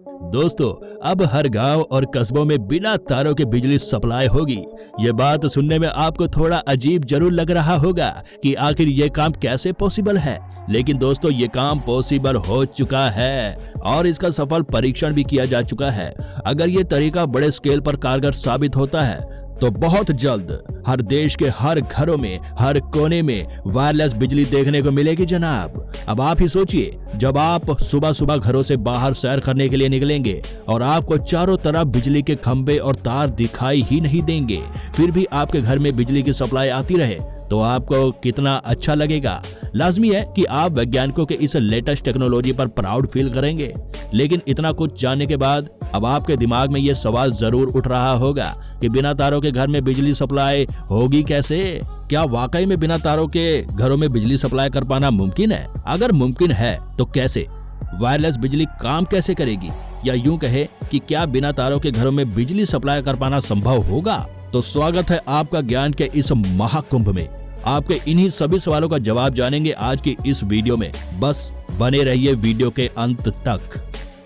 दोस्तों, अब हर गांव और कस्बों में बिना तारों के बिजली सप्लाई होगी। ये बात सुनने में आपको थोड़ा अजीब जरूर लग रहा होगा कि आखिर ये काम कैसे पॉसिबल है, लेकिन दोस्तों ये काम पॉसिबल हो चुका है और इसका सफल परीक्षण भी किया जा चुका है। अगर ये तरीका बड़े स्केल पर कारगर साबित होता है तो बहुत जल्द हर देश के हर घरों में, हर कोने में वायरलेस बिजली देखने को मिलेगी जनाब। अब आप ही सोचिए, जब आप सुबह सुबह घरों से बाहर सैर करने के लिए निकलेंगे और आपको चारों तरफ बिजली के खंभे और तार दिखाई ही नहीं देंगे, फिर भी आपके घर में बिजली की सप्लाई आती रहे, तो आपको कितना अच्छा लगेगा। लाजमी है कि आप वैज्ञानिकों के इस लेटेस्ट टेक्नोलॉजी पर प्राउड फील करेंगे। लेकिन इतना कुछ जानने के बाद अब आपके दिमाग में ये सवाल जरूर उठ रहा होगा कि बिना तारों के घर में बिजली सप्लाई होगी कैसे? क्या वाकई में बिना तारों के घरों में बिजली सप्लाई कर पाना मुमकिन है? अगर मुमकिन है तो कैसे? वायरलेस बिजली काम कैसे करेगी? या यूं कहे कि क्या बिना तारों के घरों में बिजली सप्लाई कर पाना संभव होगा? तो स्वागत है आपका ज्ञान के इस महाकुंभ में। आपके इन्हीं सभी सवालों का जवाब जानेंगे आज की इस वीडियो में। बस बने रहिए वीडियो के अंत तक।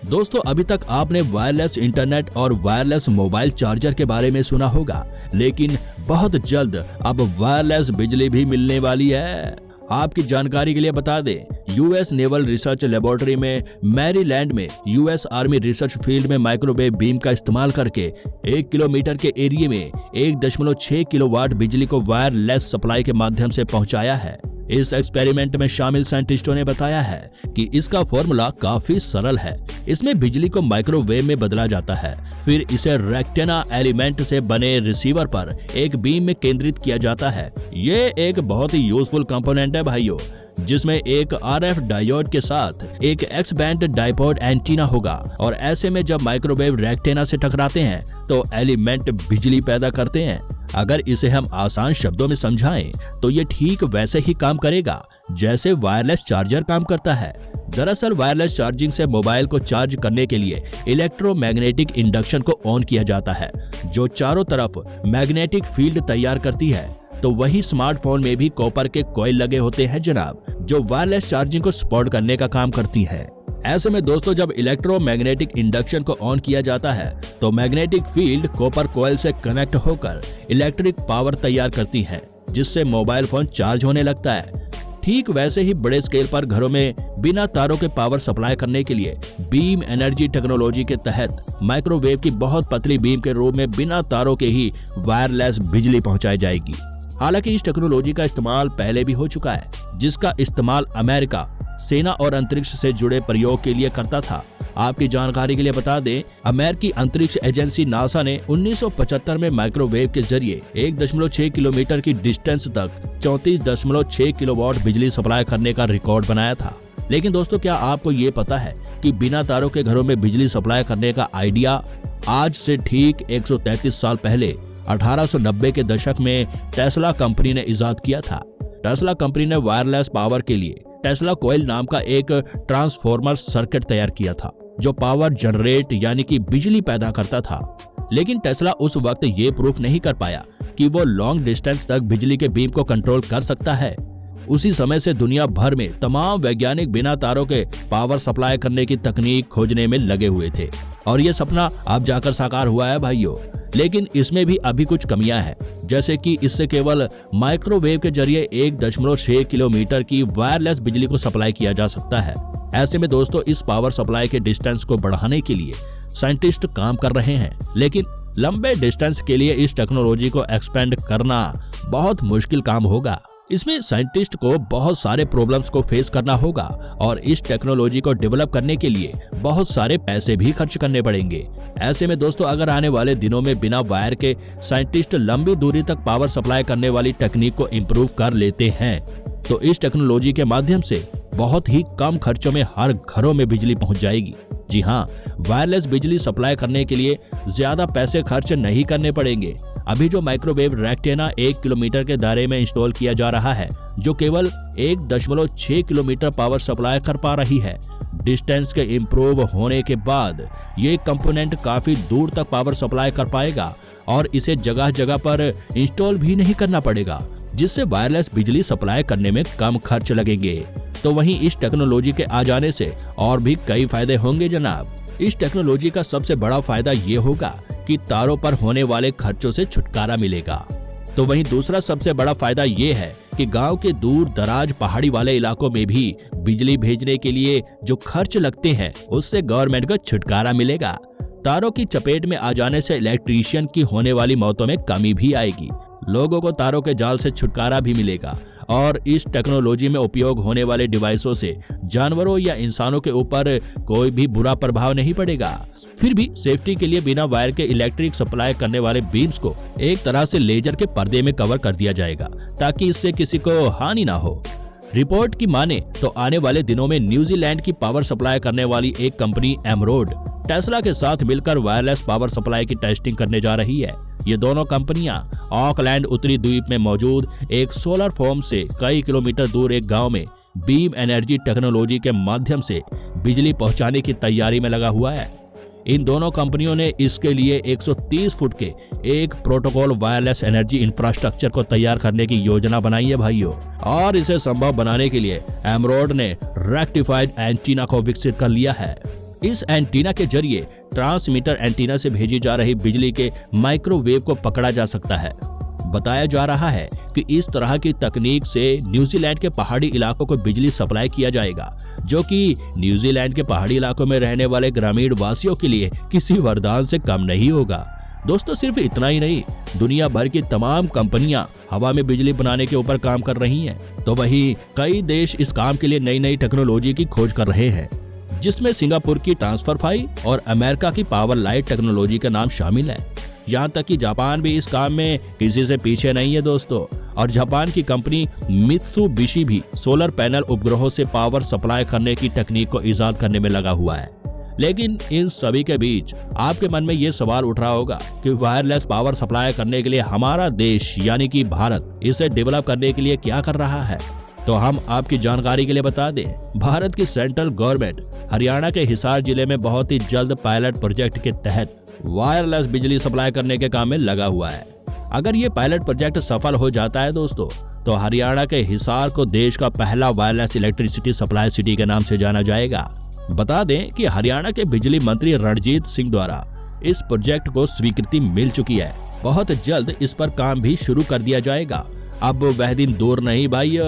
दोस्तों, अभी तक आपने वायरलेस इंटरनेट और वायरलेस मोबाइल चार्जर के बारे में सुना होगा, लेकिन बहुत जल्द अब वायरलेस बिजली भी मिलने वाली है। आपकी जानकारी के लिए बता दें, यूएस नेवल रिसर्च लेबोरेटरी में मैरीलैंड में यूएस आर्मी रिसर्च फील्ड में माइक्रोवेव बीम का इस्तेमाल करके 1 किलोमीटर के एरिया में 1.6 किलोवाट बिजली को वायरलेस सप्लाई के माध्यम से पहुंचाया है। इस एक्सपेरिमेंट में शामिल साइंटिस्टों ने बताया है कि इसका फॉर्मूला काफी सरल है। इसमें बिजली को माइक्रोवेव में बदला जाता है, फिर इसे रेक्टेना एलिमेंट से बने रिसीवर पर एक बीम में केंद्रित किया जाता है। ये एक बहुत ही यूजफुल कंपोनेंट है भाइयों, जिसमें एक आरएफ डायोड के साथ एक एक्स बैंड डाइपोड एंटीना होगा और ऐसे में जब माइक्रोवेव रेक्टेना से टकराते हैं तो एलिमेंट बिजली पैदा करते हैं। अगर इसे हम आसान शब्दों में समझाएं तो ये ठीक वैसे ही काम करेगा जैसे वायरलेस चार्जर काम करता है। दरअसल वायरलेस चार्जिंग से मोबाइल को चार्ज करने के लिए इलेक्ट्रोमैग्नेटिक इंडक्शन को ऑन किया जाता है, जो चारों तरफ मैग्नेटिक फील्ड तैयार करती है। तो वही स्मार्टफोन में भी कॉपर के कॉइल लगे होते हैं जनाब, जो वायरलेस चार्जिंग को सपोर्ट करने का काम करती है। ऐसे में दोस्तों, जब इलेक्ट्रोमैग्नेटिक इंडक्शन को ऑन किया जाता है तो मैग्नेटिक फील्ड कॉपर कॉइल से कनेक्ट होकर इलेक्ट्रिक पावर तैयार करती है, जिससे मोबाइल फोन चार्ज होने लगता है। ठीक वैसे ही बड़े स्केल पर घरों में बिना तारों के पावर सप्लाई करने के लिए बीम एनर्जी टेक्नोलॉजी के तहत माइक्रोवेव की बहुत पतली बीम के रूप में बिना तारों के ही वायरलेस बिजली पहुंचाई जाएगी। हालांकि इस टेक्नोलॉजी का इस्तेमाल पहले भी हो चुका है, जिसका इस्तेमाल अमेरिका सेना और अंतरिक्ष से जुड़े प्रयोग के लिए करता था। आपकी जानकारी के लिए बता दें, अमेरिकी अंतरिक्ष एजेंसी नासा ने 1975 में माइक्रोवेव के जरिए 1.6 किलोमीटर की डिस्टेंस तक 34.6 किलोवाट बिजली सप्लाई करने का रिकॉर्ड बनाया था। लेकिन दोस्तों, क्या आपको ये पता है कि बिना तारों के घरों में बिजली सप्लाई करने का आइडिया आज से ठीक 133 साल पहले 1890 के दशक में टेस्ला कंपनी ने इजाद किया था। टेस्ला कंपनी ने वायरलेस पावर के लिए टेस्ला कॉइल नाम का एक ट्रांसफॉर्मर सर्किट तैयार किया था, जो पावर जनरेट यानी कि बिजली पैदा करता था। लेकिन टेस्ला उस वक्त ये प्रूफ नहीं कर पाया कि वो लॉन्ग डिस्टेंस तक बिजली के बीम को कंट्रोल कर सकता है। उसी समय से दुनिया भर में तमाम वैज्ञानिक बिना तारों के पावर सप्लाई करने की तकनीक खोजने में लगे हुए थे और ये सपना अब जाकर साकार हुआ है भाइयों। लेकिन इसमें भी अभी कुछ कमियां हैं, जैसे कि इससे केवल माइक्रोवेव के जरिए 1.6 किलोमीटर की वायरलेस बिजली को सप्लाई किया जा सकता है। ऐसे में दोस्तों, इस पावर सप्लाई के डिस्टेंस को बढ़ाने के लिए साइंटिस्ट काम कर रहे हैं, लेकिन लंबे डिस्टेंस के लिए इस टेक्नोलॉजी को एक्सपेंड करना बहुत मुश्किल काम होगा। इसमें साइंटिस्ट को बहुत सारे प्रॉब्लम्स को फेस करना होगा और इस टेक्नोलॉजी को डेवलप करने के लिए बहुत सारे पैसे भी खर्च करने पड़ेंगे। ऐसे में दोस्तों, अगर आने वाले दिनों में बिना वायर के साइंटिस्ट लंबी दूरी तक पावर सप्लाई करने वाली टेक्निक को इम्प्रूव कर लेते हैं, तो इस टेक्नोलॉजी के माध्यम से बहुत ही कम खर्चों में हर घरों में बिजली पहुंच जाएगी। जी हाँ, वायरलेस बिजली सप्लाई करने के लिए ज्यादा पैसे खर्च नहीं करने पड़ेंगे। अभी जो माइक्रोवेव रेक्टेना 1 किलोमीटर के दायरे में इंस्टॉल किया जा रहा है, जो केवल 1.6 किलोमीटर पावर सप्लाई कर पा रही है। डिस्टेंस के इम्प्रूव होने के बाद ये कंपोनेंट काफी दूर तक पावर सप्लाई कर पाएगा और इसे जगह जगह पर इंस्टॉल भी नहीं करना पड़ेगा, जिससे वायरलेस बिजली सप्लाई करने में कम खर्च लगेंगे। तो वहीं इस टेक्नोलॉजी के आ जाने से और भी कई फायदे होंगे जनाब। इस टेक्नोलॉजी का सबसे बड़ा फायदा ये होगा कि तारों पर होने वाले खर्चों से छुटकारा मिलेगा। तो वहीं दूसरा सबसे बड़ा फायदा ये है कि गांव के दूर दराज पहाड़ी वाले इलाकों में भी बिजली भेजने के लिए जो खर्च लगते हैं उससे गवर्नमेंट को छुटकारा मिलेगा। तारों की चपेट में आ जाने से इलेक्ट्रीशियन की होने वाली मौतों में कमी भी आएगी। लोगों को तारों के जाल से छुटकारा भी मिलेगा और इस टेक्नोलॉजी में उपयोग होने वाले डिवाइसों से जानवरों या इंसानों के ऊपर कोई भी बुरा प्रभाव नहीं पड़ेगा। फिर भी सेफ्टी के लिए बिना वायर के इलेक्ट्रिक सप्लाई करने वाले बीम्स को एक तरह से लेजर के पर्दे में कवर कर दिया जाएगा ताकि इससे किसी को हानि ना हो। रिपोर्ट की माने तो आने वाले दिनों में न्यूजीलैंड की पावर सप्लाई करने वाली एक कंपनी एमरोड टेस्ला के साथ मिलकर वायरलेस पावर सप्लाई की टेस्टिंग करने जा रही है। ये दोनों कंपनियां ऑकलैंड उत्तरी द्वीप में मौजूद एक सोलर फार्म से कई किलोमीटर दूर एक गांव में बीम एनर्जी टेक्नोलॉजी के माध्यम से बिजली पहुंचाने की तैयारी में लगा हुआ है। इन दोनों कंपनियों ने इसके लिए 130 फुट के एक प्रोटोकॉल वायरलेस एनर्जी इंफ्रास्ट्रक्चर को तैयार करने की योजना बनाई है भाइयों, और इसे संभव बनाने के लिए एमरोड ने रेक्टिफाइड एंटीना को विकसित कर लिया है। इस एंटीना के जरिए ट्रांसमीटर एंटीना से भेजी जा रही बिजली के माइक्रोवेव को पकड़ा जा सकता है। बताया जा रहा है कि इस तरह की तकनीक से न्यूजीलैंड के पहाड़ी इलाकों को बिजली सप्लाई किया जाएगा, जो कि न्यूजीलैंड के पहाड़ी इलाकों में रहने वाले ग्रामीण वासियों के लिए किसी वरदान से कम नहीं होगा। दोस्तों सिर्फ इतना ही नहीं, दुनिया भर की तमाम कंपनियां हवा में बिजली बनाने के ऊपर काम कर रही हैं। तो वहीं कई देश इस काम के लिए नई नई टेक्नोलॉजी की खोज कर रहे हैं, जिसमें सिंगापुर की ट्रांसफरफाई और अमेरिका की पावर लाइट टेक्नोलॉजी का नाम शामिल है। यहाँ तक कि जापान भी इस काम में किसी से पीछे नहीं है दोस्तों, और जापान की कंपनी मित्सुबिशी भी सोलर पैनल उपग्रहों से पावर सप्लाई करने की तकनीक को इजाद करने में लगा हुआ है। लेकिन इन सभी के बीच आपके मन में ये सवाल उठ रहा होगा कि वायरलेस पावर सप्लाई करने के लिए हमारा देश यानी कि भारत इसे डेवलप करने के लिए क्या कर रहा है। तो हम आपकी जानकारी के लिए बता दें, भारत की सेंट्रल गवर्नमेंट हरियाणा के हिसार जिले में बहुत ही जल्द पायलट प्रोजेक्ट के तहत वायरलेस बिजली सप्लाई करने के काम में लगा हुआ है। अगर ये पायलट प्रोजेक्ट सफल हो जाता है दोस्तों, तो हरियाणा के हिसार को देश का पहला वायरलेस इलेक्ट्रिसिटी सप्लाई सिटी के नाम से जाना जाएगा। बता दें कि हरियाणा के बिजली मंत्री रणजीत सिंह द्वारा इस प्रोजेक्ट को स्वीकृति मिल चुकी है। बहुत जल्द इस पर काम भी शुरू कर दिया जाएगा। अब वह दिन दूर नहीं भाई,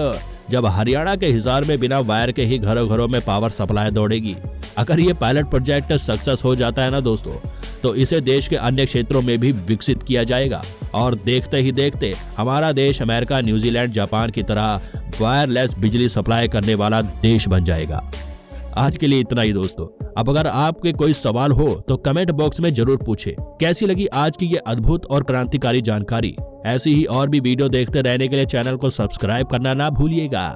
जब हरियाणा के हिसार में बिना वायर के ही घरों घरों में पावर सप्लाई दौड़ेगी। अगर ये पायलट प्रोजेक्ट सक्सेस हो जाता है ना दोस्तों, तो इसे देश के अन्य क्षेत्रों में भी विकसित किया जाएगा और देखते ही देखते हमारा देश अमेरिका, न्यूजीलैंड, जापान की तरह वायरलेस बिजली सप्लाई करने वाला देश बन जाएगा। आज के लिए इतना ही दोस्तों। अब अगर आपके कोई सवाल हो तो कमेंट बॉक्स में जरूर पूछें। कैसी लगी आज की ये अद्भुत और क्रांतिकारी जानकारी। ऐसी ही और भी वीडियो देखते रहने के लिए चैनल को सब्सक्राइब करना ना भूलिएगा।